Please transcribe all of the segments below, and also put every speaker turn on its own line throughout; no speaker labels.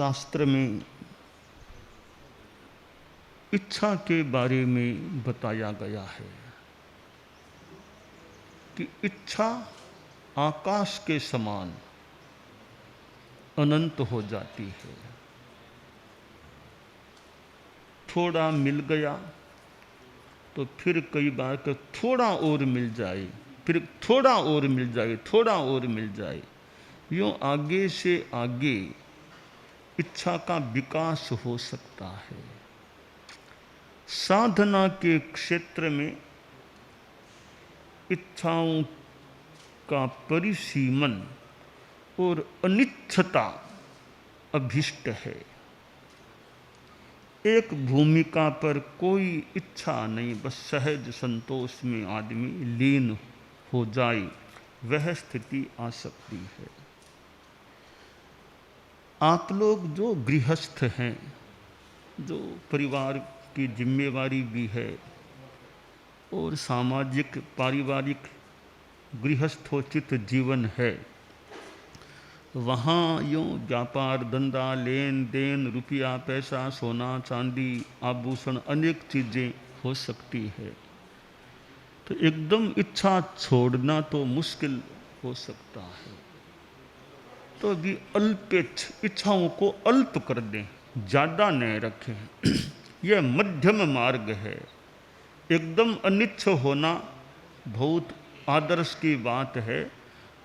शास्त्र में इच्छा के बारे में बताया गया है कि इच्छा आकाश के समान अनंत हो जाती है। थोड़ा मिल गया तो फिर कई बार कि थोड़ा और मिल जाए, फिर थोड़ा और मिल जाए, थोड़ा और मिल जाए, यूँ आगे से आगे इच्छा का विकास हो सकता है। साधना के क्षेत्र में इच्छाओं का परिसीमन और अनिच्छता अभिष्ट है। एक भूमिका पर कोई इच्छा नहीं, बस सहज संतोष में आदमी लीन हो जाए, वह स्थिति आ सकती है। आप लोग जो गृहस्थ हैं, जो परिवार की जिम्मेवारी भी है और सामाजिक पारिवारिक गृहस्थोचित जीवन है, वहाँ यूँ व्यापार धंधा लेन देन रुपया पैसा सोना चांदी आभूषण अनेक चीज़ें हो सकती है। तो एकदम इच्छा छोड़ना तो मुश्किल हो सकता है। तो भी अल्पेच्छ इच्छाओं को अल्प कर दें, ज़्यादा न रखें। यह मध्यम मार्ग है। एकदम अनिच्छ होना बहुत आदर्श की बात है,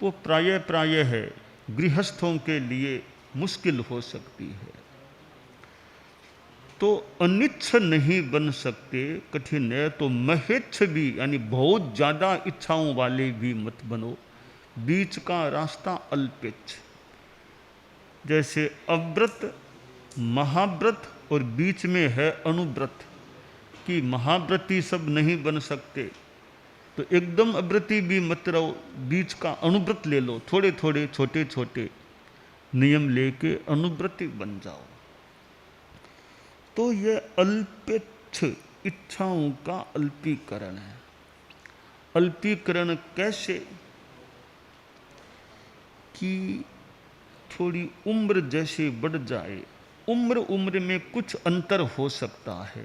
वो प्रायः है गृहस्थों के लिए मुश्किल हो सकती है। तो अनिच्छ नहीं बन सकते, कठिन है, तो महेच्छ भी यानी बहुत ज़्यादा इच्छाओं वाले भी मत बनो। बीच का रास्ता अल्पेच्छ, जैसे अव्रत महाव्रत और बीच में है अनुव्रत, कि महाव्रती सब नहीं बन सकते तो एकदम अव्रती भी मत रहो, बीच का अनुव्रत ले लो, थोड़े थोड़े छोटे छोटे नियम लेके अनुव्रती बन जाओ। तो यह अल्पेच्छ इच्छाओं का अल्पीकरण है। अल्पीकरण कैसे? कि थोड़ी उम्र जैसे बढ़ जाए, उम्र में कुछ अंतर हो सकता है।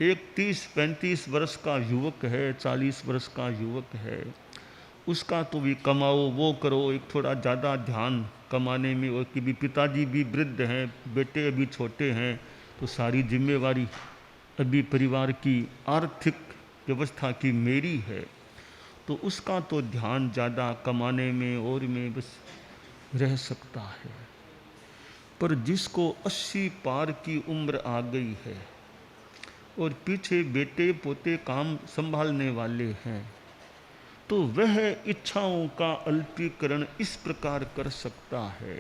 एक 30-35 वर्ष का युवक है, 40 वर्ष का युवक है, उसका तो भी कमाओ वो करो, एक थोड़ा ज़्यादा ध्यान कमाने में, और कि भी पिताजी भी वृद्ध हैं, बेटे अभी छोटे हैं, तो सारी जिम्मेवारी अभी परिवार की आर्थिक व्यवस्था की मेरी है, तो उसका तो ध्यान ज़्यादा कमाने में और में बस रह सकता है। पर जिसको 80 पार की उम्र आ गई है और पीछे बेटे पोते काम संभालने वाले हैं, तो वह इच्छाओं का अल्पीकरण इस प्रकार कर सकता है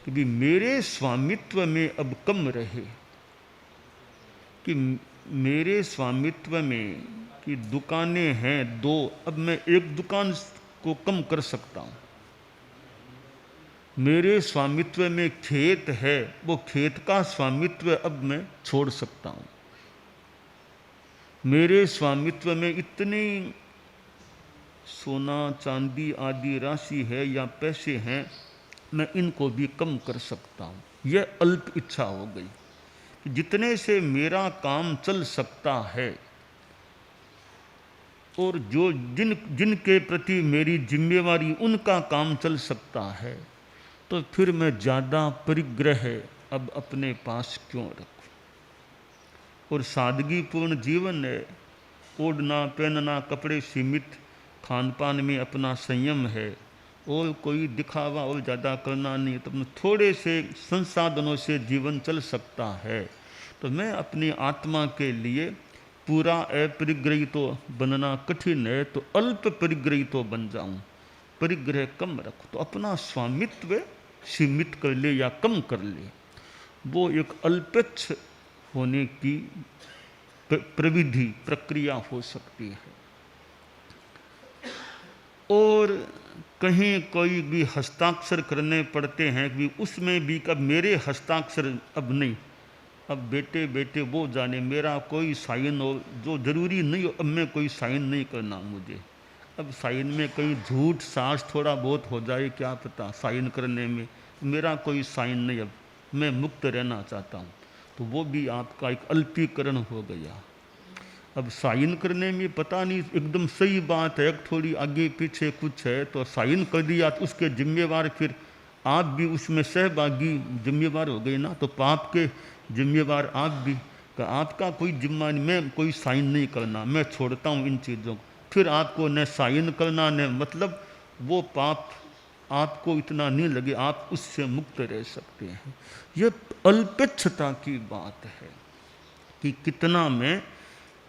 कि भी मेरे स्वामित्व में अब कम रहे, कि मेरे स्वामित्व में कि दुकानें हैं 2, अब मैं एक दुकान को कम कर सकता हूँ। मेरे स्वामित्व में खेत है, वो खेत का स्वामित्व अब मैं छोड़ सकता हूँ। मेरे स्वामित्व में इतनी सोना चांदी आदि राशि है या पैसे हैं, मैं इनको भी कम कर सकता हूँ। यह अल्प इच्छा हो गई। जितने से मेरा काम चल सकता है और जो जिनके प्रति मेरी जिम्मेवारी उनका काम चल सकता है, तो फिर मैं ज़्यादा परिग्रह अब अपने पास क्यों रखूं। और सादगीपूर्ण जीवन है, ओढ़ना पहनना कपड़े सीमित, खान पान में अपना संयम है, और कोई दिखावा और ज़्यादा करना नहीं, तो थोड़े से संसाधनों से जीवन चल सकता है। तो मैं अपनी आत्मा के लिए पूरा अपरिग्रही तो बनना कठिन है, तो अल्प परिग्रही तो बन जाऊं, परिग्रह कम रखो, तो अपना स्वामित्व सीमित कर ले या कम कर ले। वो एक अल्पेच्छ होने की प्रविधि प्रक्रिया हो सकती है। और कहीं कोई भी हस्ताक्षर करने पड़ते हैं कि उसमें भी कब मेरे हस्ताक्षर अब नहीं, अब बेटे बेटे वो जाने, मेरा कोई साइन हो जो जरूरी नहीं हो, अब मैं कोई साइन नहीं करना मुझे। अब साइन में कहीं झूठ साज थोड़ा बहुत हो जाए, क्या पता साइन करने में, मेरा कोई साइन नहीं अब मैं मुक्त रहना चाहता हूँ, तो वो भी आपका एक अल्पीकरण हो गया। अब साइन करने में पता नहीं एकदम सही बात है, थोड़ी आगे पीछे कुछ है तो साइन कर दिया तो उसके जिम्मेवार फिर आप भी उसमें सहभागी जिम्मेवार हो गए ना, तो पाप के जिम्मेवार आप भी। का आपका कोई जिम्मा नहीं, मैं कोई साइन नहीं करना, मैं छोड़ता हूँ इन चीज़ों को। फिर आपको न साइन करना न मतलब वो पाप आपको इतना नहीं लगे, आप उससे मुक्त रह सकते हैं। ये अल्पेच्छता की बात है कि कितना मैं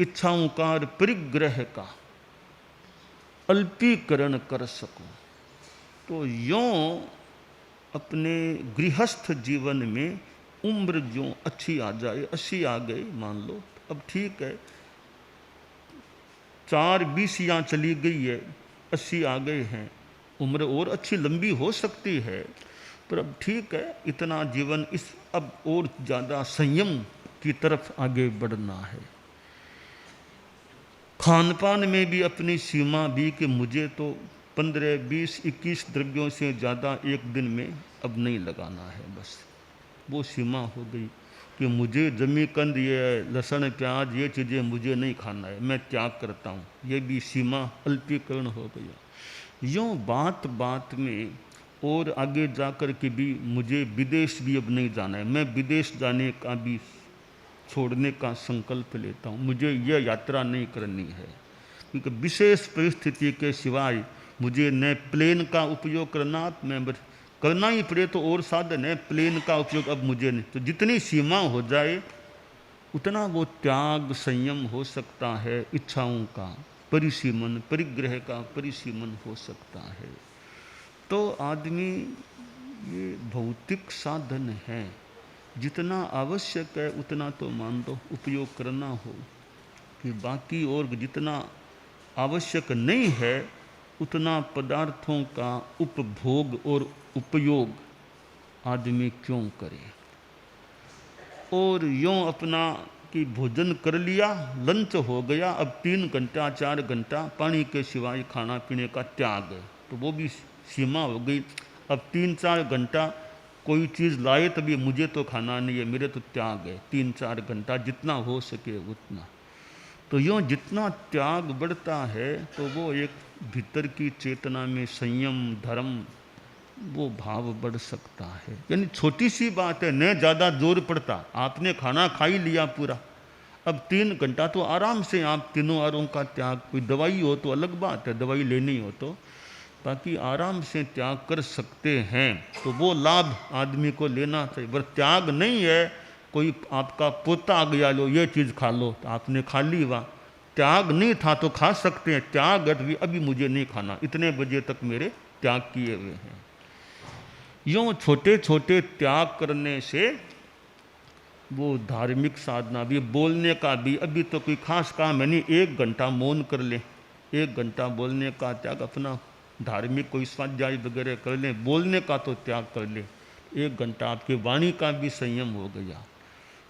इच्छाओं का और परिग्रह का अल्पीकरण कर सकूं। तो यों अपने गृहस्थ जीवन में उम्र जो अच्छी आ जाए, 80 आ गई मान लो, अब ठीक है, 4-20 यहाँ चली गई है, 80 आ गए हैं, उम्र और अच्छी लंबी हो सकती है, पर अब ठीक है, इतना जीवन इस अब और ज़्यादा संयम की तरफ आगे बढ़ना है। खान पान में भी अपनी सीमा भी कि मुझे तो 15, 20, 21 द्रव्यों से ज़्यादा एक दिन में अब नहीं लगाना है, बस वो सीमा हो गई कि मुझे जमी कंद, ये लहसुन प्याज ये चीज़ें मुझे नहीं खाना है, मैं त्याग करता हूँ, ये भी सीमा अल्पीकरण हो गया। यूँ बात बात में और आगे जाकर के भी मुझे विदेश भी अब नहीं जाना है, मैं विदेश जाने का भी छोड़ने का संकल्प लेता हूँ, मुझे यह यात्रा नहीं करनी है, क्योंकि विशेष परिस्थिति के सिवाय मुझे न प्लेन का उपयोग करना, मैं करना ही पड़े तो और साधन है, प्लेन का उपयोग अब मुझे नहीं। तो जितनी सीमा हो जाए उतना वो त्याग संयम हो सकता है, इच्छाओं का परिसीमन, परिग्रह का परिसीमन हो सकता है। तो आदमी ये भौतिक साधन है, जितना आवश्यक है उतना तो मान दो उपयोग करना हो, कि बाकी और जितना आवश्यक नहीं है उतना पदार्थों का उपभोग और उपयोग आदमी क्यों करे। और यूँ अपना कि भोजन कर लिया, लंच हो गया, अब 3 घंटा 4 घंटा पानी के सिवाय खाना पीने का त्याग है, तो वो भी सीमा हो गई। अब 3-4 घंटा कोई चीज़ लाए तभी मुझे तो खाना नहीं है, मेरे तो त्याग है, 3-4 घंटा जितना हो सके उतना। तो यूँ जितना त्याग बढ़ता है तो वो एक भीतर की चेतना में संयम धर्म वो भाव बढ़ सकता है। यानी छोटी सी बात है, न ज़्यादा जोर पड़ता, आपने खाना खा ही लिया पूरा, अब 3 घंटा तो आराम से आप तीनों आरों का त्याग, कोई दवाई हो तो अलग बात है, दवाई लेनी हो तो, बाकी आराम से त्याग कर सकते हैं, तो वो लाभ आदमी को लेना चाहिए। पर त्याग नहीं है, कोई आपका पोता आ गया, लो ये चीज़ खा लो, तो आपने खा ली, वाह, त्याग नहीं था तो खा सकते हैं, त्याग अभी मुझे नहीं खाना, इतने बजे तक मेरे त्याग किए हुए हैं। यूँ छोटे छोटे त्याग करने से वो धार्मिक साधना भी, बोलने का भी, अभी तो कोई खास काम है नहीं, 1 घंटा मौन कर ले, 1 घंटा बोलने का त्याग, अपना धार्मिक कोई स्वाध्याय वगैरह कर ले, बोलने का तो त्याग कर ले, 1 घंटा आपके वाणी का भी संयम हो गया।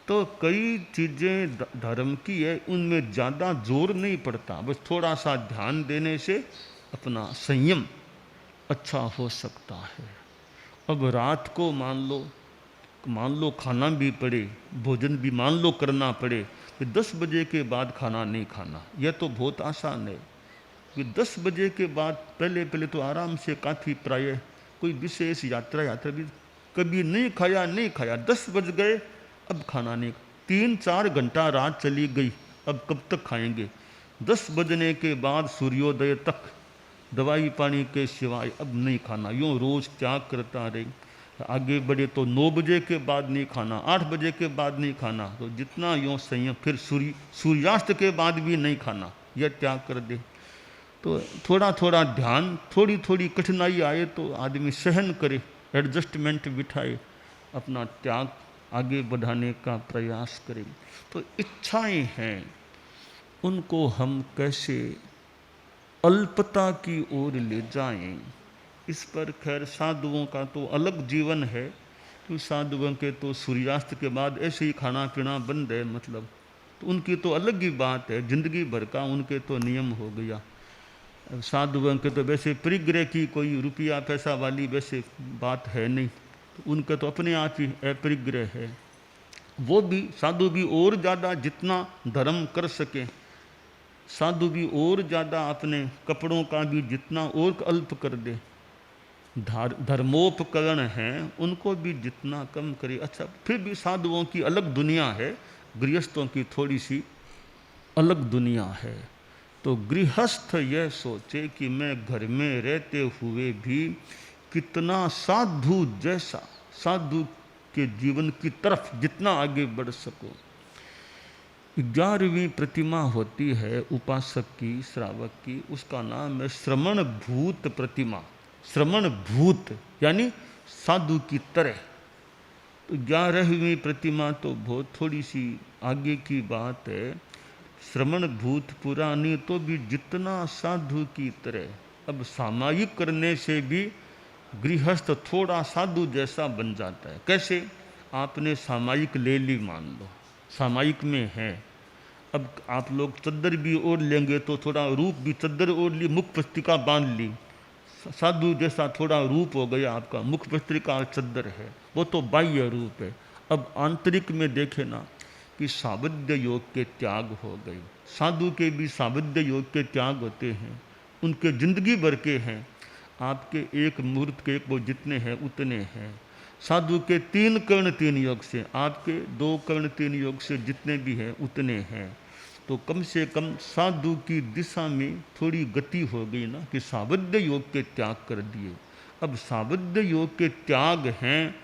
तो कई चीज़ें धर्म की है, उनमें ज़्यादा जोर नहीं पड़ता, बस थोड़ा सा ध्यान देने से अपना संयम अच्छा हो सकता है। अब रात को मान लो खाना भी पड़े, भोजन भी मान लो करना पड़े, तो 10 बजे के बाद खाना नहीं खाना, यह तो बहुत आसान है। कि 10 बजे के बाद पहले तो आराम से काफ़ी, प्रायः कोई विशेष यात्रा भी कभी नहीं खाया, 10 बज गए अब खाना नहीं, 3-4 घंटा रात चली गई, अब कब तक खाएंगे, 10 बजने के बाद सूर्योदय तक दवाई पानी के सिवाय अब नहीं खाना, यूँ रोज़ त्याग करता रहे। आगे बढ़े तो 9 बजे के बाद नहीं खाना, 8 बजे के बाद नहीं खाना, तो जितना यूँ संयम, फिर सूर्यास्त के बाद भी नहीं खाना, यह त्याग कर दे। तो थोड़ा थोड़ा ध्यान, थोड़ी थोड़ी कठिनाई आए तो आदमी सहन करे, एडजस्टमेंट बिठाए, अपना त्याग आगे बढ़ाने का प्रयास करें। तो इच्छाएं हैं, उनको हम कैसे अल्पता की ओर ले जाएं, इस पर खैर साधुओं का तो अलग जीवन है, तो साधुओं के तो सूर्यास्त के बाद ऐसे ही खाना पीना बंद है, मतलब तो उनकी तो अलग ही बात है, जिंदगी भर का उनके तो नियम हो गया। साधुओं के तो वैसे परिग्रह की कोई रुपया पैसा वाली वैसे बात है नहीं, तो उनका तो अपने आप ही अपरिग्रह है। वो भी साधु भी और ज़्यादा जितना धर्म कर सके, साधु भी और ज़्यादा अपने कपड़ों का भी जितना और अल्प कर दे, धर्मोपकरण हैं उनको भी जितना कम करे। अच्छा, फिर भी साधुओं की अलग दुनिया है, गृहस्थों की थोड़ी सी अलग दुनिया है। तो गृहस्थ यह सोचे कि मैं घर में रहते हुए भी कितना साधु जैसा, साधु के जीवन की तरफ जितना आगे बढ़ सको। 11वीं प्रतिमा होती है उपासक की, श्रावक की, उसका नाम है श्रमण भूत प्रतिमा। श्रमण भूत यानी साधु की तरह। तो 11वीं प्रतिमा तो बहुत थोड़ी सी आगे की बात है। श्रमण भूत पुरानी तो भी जितना साधु की तरह। अब सामायिक करने से भी गृहस्थ थोड़ा साधु जैसा बन जाता है। कैसे? आपने सामायिक ले ली, मान लो सामायिक में है, अब आप लोग चद्दर भी ओढ़ लेंगे तो थोड़ा रूप भी, चद्दर ओढ़ ली, मुख पत्रिका बांध ली, साधु जैसा थोड़ा रूप हो गया आपका। मुख पत्रिका और चद्दर है, वो तो बाह्य रूप है। अब आंतरिक में देखे ना कि सावध्य योग के त्याग हो गए। साधु के भी सावध्य योग के त्याग होते हैं, उनके जिंदगी भर के हैं। आपके एक मुहूर्त के वो जितने हैं उतने हैं। साधु के 3 कर्ण 3 योग से, आपके 2 कर्ण 3 योग से जितने भी हैं उतने हैं। तो कम से कम साधु की दिशा में थोड़ी गति हो गई ना कि सावध्य योग के त्याग कर दिए। अब सावध्य योग के त्याग हैं।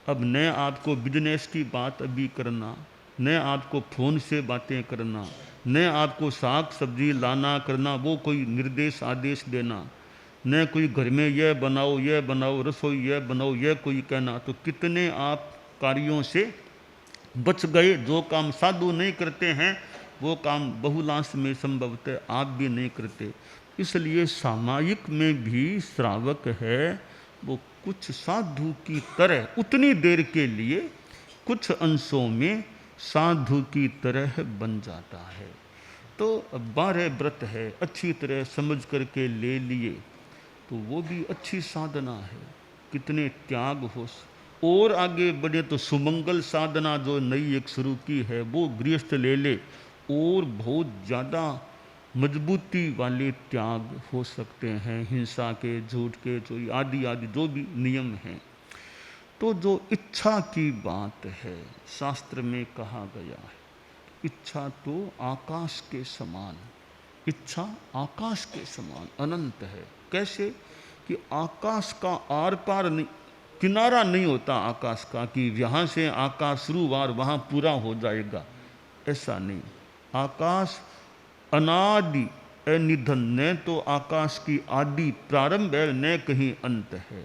अब न आपको बिजनेस की बात अभी करना, न आपको फ़ोन से बातें करना, न आपको साग सब्जी लाना करना, वो कोई निर्देश आदेश देना, न कोई घर में यह बनाओ, रसोई यह बनाओ, यह कोई कहना। तो कितने आप कार्यों से बच गए। जो काम साधु नहीं करते हैं वो काम बहुलांश में संभवतः आप भी नहीं करते। इसलिए सामायिक में भी श्रावक है वो कुछ साधु की तरह उतनी देर के लिए कुछ अंशों में साधु की तरह बन जाता है। तो 12 व्रत है, अच्छी तरह समझ करके ले लिए तो वो भी अच्छी साधना है। कितने त्याग हो। और आगे बढ़े तो सुमंगल साधना जो नई एक शुरू की है वो गृहस्थ ले ले, और बहुत ज़्यादा मजबूती वाले त्याग हो सकते हैं, हिंसा के, झूठ के, चोरी आदि आदि जो भी नियम हैं। तो जो इच्छा की बात है शास्त्र में कहा गया है, इच्छा तो आकाश के समान, इच्छा आकाश के समान अनंत है। कैसे? कि आकाश का आर पार नहीं, किनारा नहीं होता आकाश का कि यहाँ से आकाश शुरू और वहाँ पूरा हो जाएगा, ऐसा नहीं। आकाश अनादि अनिधन, न तो आकाश की आदि प्रारंभ है न कहीं अंत है।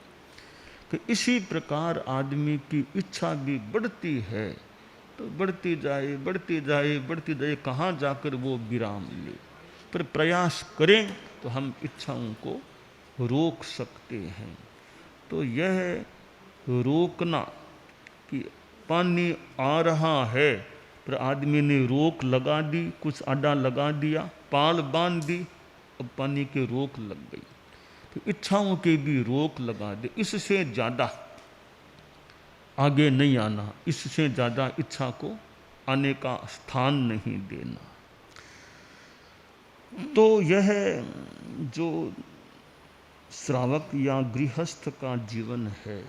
कि इसी प्रकार आदमी की इच्छा भी बढ़ती है तो बढ़ती जाए बढ़ती जाए बढ़ती जाए, कहाँ जाकर वो विराम ले। पर प्रयास करें तो हम इच्छाओं को रोक सकते हैं। तो यह रोकना कि पानी आ रहा है पर आदमी ने रोक लगा दी, कुछ आड़ा लगा दिया, पाल बांध दी, अब पानी की रोक लग गई। तो इच्छाओं की भी रोक लगा दे। इससे ज़्यादा आगे नहीं आना, इससे ज़्यादा इच्छा को आने का स्थान नहीं देना। तो यह जो श्रावक या गृहस्थ का जीवन है,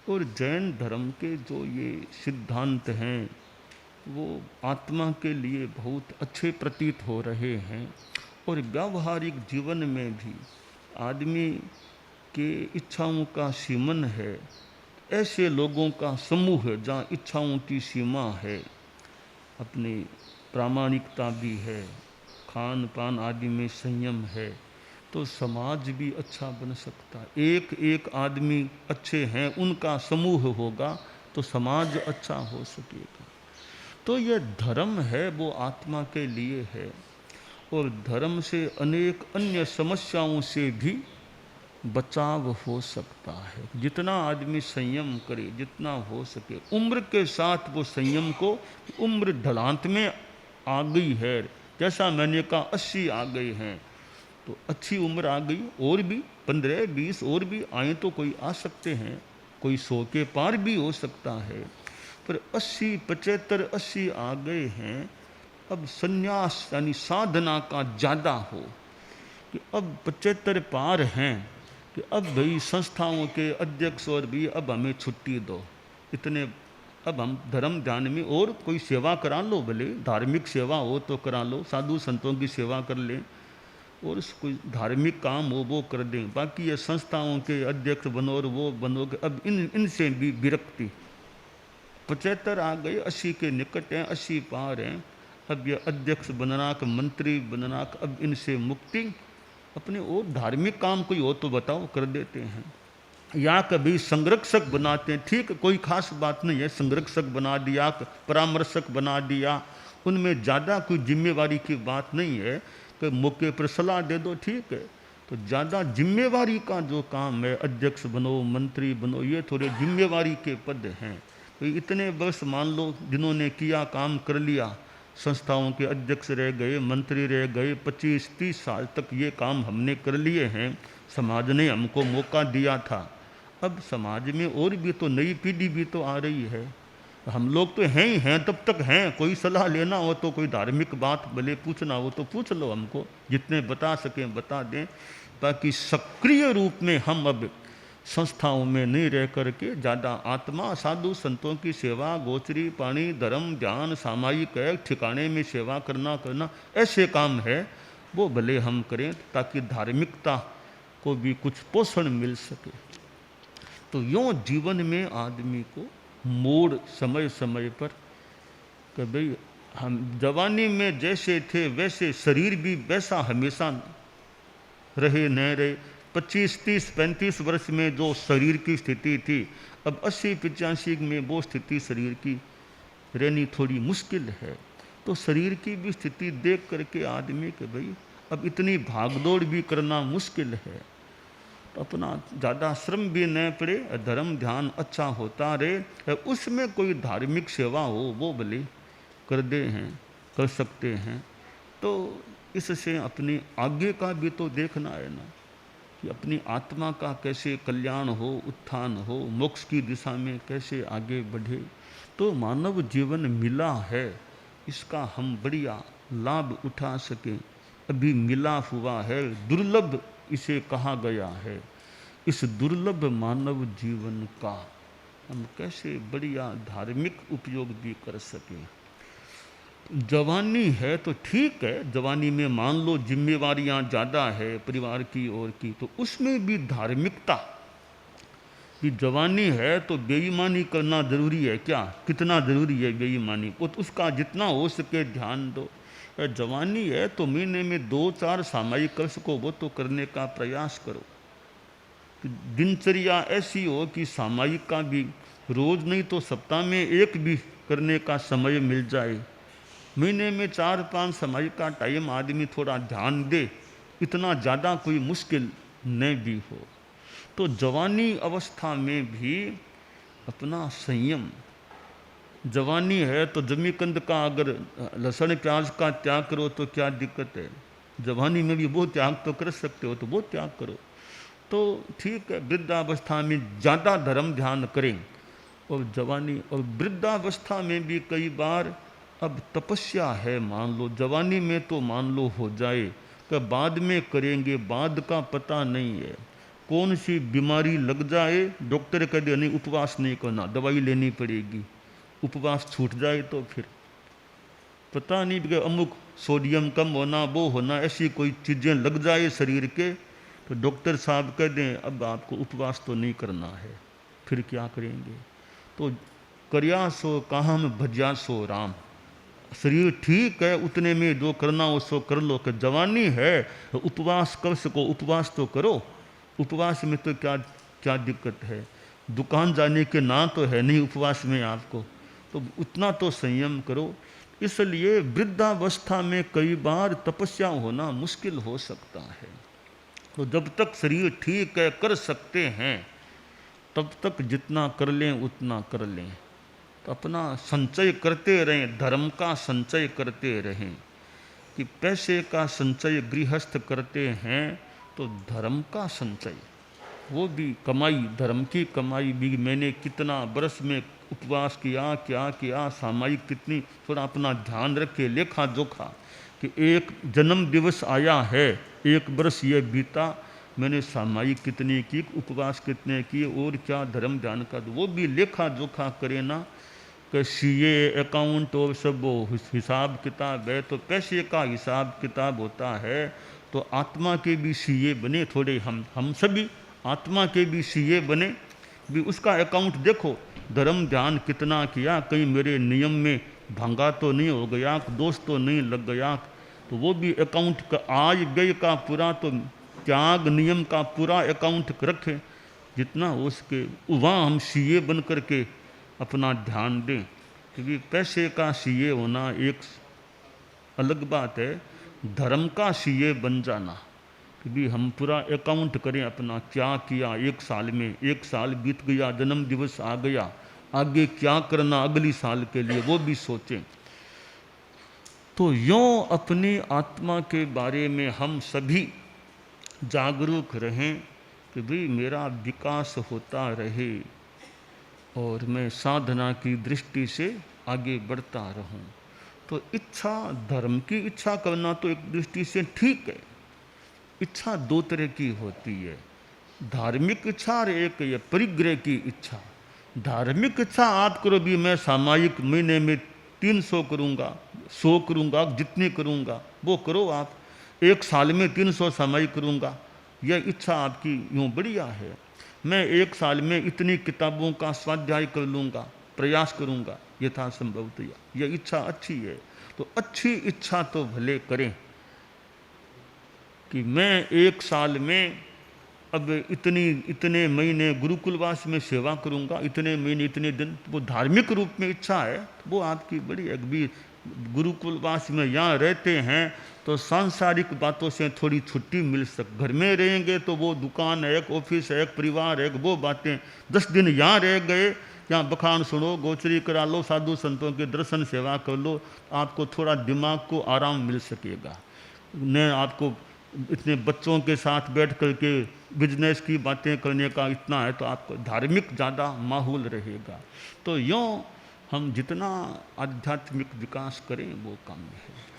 और जैन धर्म के जो ये सिद्धांत हैं वो आत्मा के लिए बहुत अच्छे प्रतीत हो रहे हैं। और व्यावहारिक जीवन में भी आदमी के इच्छाओं का सीमन है, ऐसे लोगों का समूह है जहाँ इच्छाओं की सीमा है, अपनी प्रामाणिकता भी है, खान पान आदि में संयम है, तो समाज भी अच्छा बन सकता है। एक एक आदमी अच्छे हैं, उनका समूह होगा तो समाज अच्छा हो सकेगा। तो यह धर्म है वो आत्मा के लिए है, और धर्म से अनेक अन्य समस्याओं से भी बचाव हो सकता है। जितना आदमी संयम करे, जितना हो सके, उम्र के साथ वो संयम को, उम्र ढलांत में आ गई है, जैसा मैंने कहा 80 आ गए हैं तो अच्छी उम्र आ गई, और भी 15-20 और भी आए तो कोई आ सकते हैं, कोई 100 के पार भी हो सकता है, पर 80, 75, 80 आ गए हैं। अब संन्यास यानी साधना का ज़्यादा हो कि अब 75 पार हैं कि अब भाई संस्थाओं के अध्यक्ष और भी अब हमें छुट्टी दो, इतने अब हम धर्म ध्यान में और कोई सेवा करा लो, भले धार्मिक सेवा हो तो करा लो, साधु संतों की सेवा कर लें और कोई धार्मिक काम हो वो कर दें, बाकी ये संस्थाओं के अध्यक्ष बनो और वो बनो कि अब इनसे भी विरक्ति। 75 आ गए, 80 के निकट हैं, 80 पार हैं, अब ये अध्यक्ष बनना का, मंत्री बनना का, अब इनसे मुक्ति। अपने और धार्मिक काम कोई हो तो बताओ, कर देते हैं, या कभी संरक्षक बनाते हैं, ठीक, कोई खास बात नहीं है, संरक्षक बना दिया, परामर्शक बना दिया, उनमें ज़्यादा कोई जिम्मेवारी की बात नहीं है कि मौके पर सलाह दे दो, ठीक है। तो ज़्यादा जिम्मेवारी का जो काम है, अध्यक्ष बनो, मंत्री बनो, ये थोड़े जिम्मेवारी के पद हैं। तो इतने वर्ष मान लो जिन्होंने किया, काम कर लिया, संस्थाओं के अध्यक्ष रह गए, मंत्री रह गए, 25-30 साल तक ये काम हमने कर लिए हैं, समाज ने हमको मौका दिया था। अब समाज में और भी तो नई पीढ़ी भी तो आ रही है, हम लोग तो हैं ही हैं, तब तक हैं, कोई सलाह लेना हो तो कोई धार्मिक बात भले पूछना हो तो पूछ लो, हमको जितने बता सकें बता दें, ताकि सक्रिय रूप में हम अब संस्थाओं में नहीं रह करके ज़्यादा आत्मा साधु संतों की सेवा, गोचरी पानी, धर्म ध्यान, सामायिक है, ठिकाने में सेवा करना ऐसे काम है वो भले हम करें, ताकि धार्मिकता को भी कुछ पोषण मिल सके। तो यूँ जीवन में आदमी को मोड़ समय समय पर कि भाई हम जवानी में जैसे थे वैसे शरीर भी वैसा हमेशा रहे न रहे। 25, 30, 35 वर्ष में जो शरीर की स्थिति थी, अब 80, 85 में वो स्थिति शरीर की रहनी थोड़ी मुश्किल है। तो शरीर की भी स्थिति देख करके आदमी के भाई अब इतनी भागदौड़ भी करना मुश्किल है, तो अपना ज़्यादा श्रम भी न पड़े, धर्म ध्यान अच्छा होता रहे, उसमें कोई धार्मिक सेवा हो वो भले कर सकते हैं। तो इससे अपनी आगे का भी तो देखना है ना, कि अपनी आत्मा का कैसे कल्याण हो, उत्थान हो, मोक्ष की दिशा में कैसे आगे बढ़े। तो मानव जीवन मिला है, इसका हम बढ़िया लाभ उठा सकें। अभी मिला हुआ है, दुर्लभ इसे कहा गया है। इस दुर्लभ मानव जीवन का हम कैसे बढ़िया धार्मिक उपयोग भी कर सकें। जवानी है तो ठीक है, जवानी में मान लो जिम्मेवारियां ज़्यादा है परिवार की और की, तो उसमें भी धार्मिकता कि जवानी है तो बेईमानी करना ज़रूरी है क्या, कितना ज़रूरी है बेईमानी, उसका जितना हो सके ध्यान दो। जवानी है तो महीने में 2-4 सामायिक कर सको वो तो करने का प्रयास करो। दिनचर्या ऐसी हो कि सामायिक का भी रोज़ नहीं तो सप्ताह में एक भी करने का समय मिल जाए। महीने में 4-5 सामायिक का टाइम आदमी थोड़ा ध्यान दे, इतना ज़्यादा कोई मुश्किल न भी हो। तो जवानी अवस्था में भी अपना संयम, जवानी है तो जमीकंद का अगर लहसुन प्याज का त्याग करो तो क्या दिक्कत है, जवानी में भी वो त्याग तो कर सकते हो तो वो त्याग करो। तो ठीक है, वृद्धावस्था में ज़्यादा धर्म ध्यान करें, और जवानी और वृद्धावस्था में भी कई बार अब तपस्या है, मान लो जवानी में तो मान लो हो जाए, कि बाद में करेंगे, बाद का पता नहीं है, कौन सी बीमारी लग जाए, डॉक्टर कह दे नहीं उपवास नहीं करना, दवाई लेनी पड़ेगी, उपवास छूट जाए तो फिर पता नहीं कि अमुक सोडियम कम होना, वो होना, ऐसी कोई चीज़ें लग जाए शरीर के, तो डॉक्टर साहब कह दें अब आपको उपवास तो नहीं करना है, फिर क्या करेंगे। तो कर्या सो काहम भज्या सो राम, शरीर ठीक है उतने में जो करना हो सो कर लो। कि जवानी है उपवास कर सको, उपवास तो करो, उपवास में तो क्या क्या दिक्कत है, दुकान जाने के ना तो है नहीं उपवास में आपको, तो उतना तो संयम करो। इसलिए वृद्धावस्था में कई बार तपस्या होना मुश्किल हो सकता है। तो जब तक शरीर ठीक है कर सकते हैं, तब तक जितना कर लें उतना कर लें, तो अपना संचय करते रहें, धर्म का संचय करते रहें। कि पैसे का संचय गृहस्थ करते हैं तो धर्म का संचय, वो भी कमाई, धर्म की कमाई भी। मैंने कितना बरस में उपवास किया, क्या किया, सामायिक कितनी, थोड़ा अपना ध्यान रखे, लेखा जोखा कि एक जन्म दिवस आया है, एक बरस ये बीता, मैंने सामायिक कितनी की, उपवास कितने किए, और क्या धर्म ध्यान का, वो भी लेखा जोखा करे ना कि सीए अकाउंट और सब वो हिसाब किताब है, तो पैसे का हिसाब किताब होता है, तो आत्मा के भी सीए बने थोड़े, हम सभी आत्मा के भी सीए बने, भी उसका अकाउंट देखो, धर्म ध्यान कितना किया, कहीं मेरे नियम में भंगा तो नहीं हो गया, दोष तो नहीं लग गया, तो वो भी अकाउंट का आज व्यय का पूरा, तो त्याग नियम का पूरा अकाउंट रखें, जितना हो सके वहाँ हम सीए बन करके अपना ध्यान दें। क्योंकि पैसे का सीए होना एक अलग बात है, धर्म का सीए बन जाना, क्योंकि हम पूरा अकाउंट करें अपना, क्या किया एक साल में, एक साल बीत गया, जन्म दिवस आ गया, आगे क्या करना अगली साल के लिए, वो भी सोचें। तो यूँ अपनी आत्मा के बारे में हम सभी जागरूक रहें कि भाई मेरा विकास होता रहे और मैं साधना की दृष्टि से आगे बढ़ता रहूं। तो इच्छा, धर्म की इच्छा करना तो एक दृष्टि से ठीक है। इच्छा दो तरह की होती है, धार्मिक इच्छा और एक ये परिग्रह की इच्छा। धार्मिक इच्छा आप करो भी मैं सामायिक महीने में 300 करूँगा, 100 करूँगा, जितनी करूँगा वो करो आप, एक साल में 300 सामायिक करूँगा, यह इच्छा आपकी यूँ बढ़िया है। मैं एक साल में इतनी किताबों का स्वाध्याय कर लूँगा, प्रयास करूँगा यथासंभवतया, यह इच्छा अच्छी है। तो अच्छी इच्छा तो भले करें कि मैं एक साल में अब इतने महीने गुरुकुलवास में सेवा करूंगा, इतने महीने इतने दिन, वो धार्मिक रूप में इच्छा है, वो आपकी बड़ी अगबी। गुरुकुलवास में यहाँ रहते हैं तो सांसारिक बातों से थोड़ी छुट्टी मिल घर में रहेंगे तो वो दुकान है, एक ऑफिस है, एक परिवार है, वो बातें। 10 दिन यहाँ रह गए, यहाँ बखान सुनो, गोचरी करा लो, साधु संतों के दर्शन सेवा कर लो, आपको थोड़ा दिमाग को आराम मिल सकेगा। न आपको इतने बच्चों के साथ बैठ करके बिजनेस की बातें करने का इतना है, तो आपको धार्मिक ज़्यादा माहौल रहेगा। तो यूँ हम जितना आध्यात्मिक विकास करें वो काम है।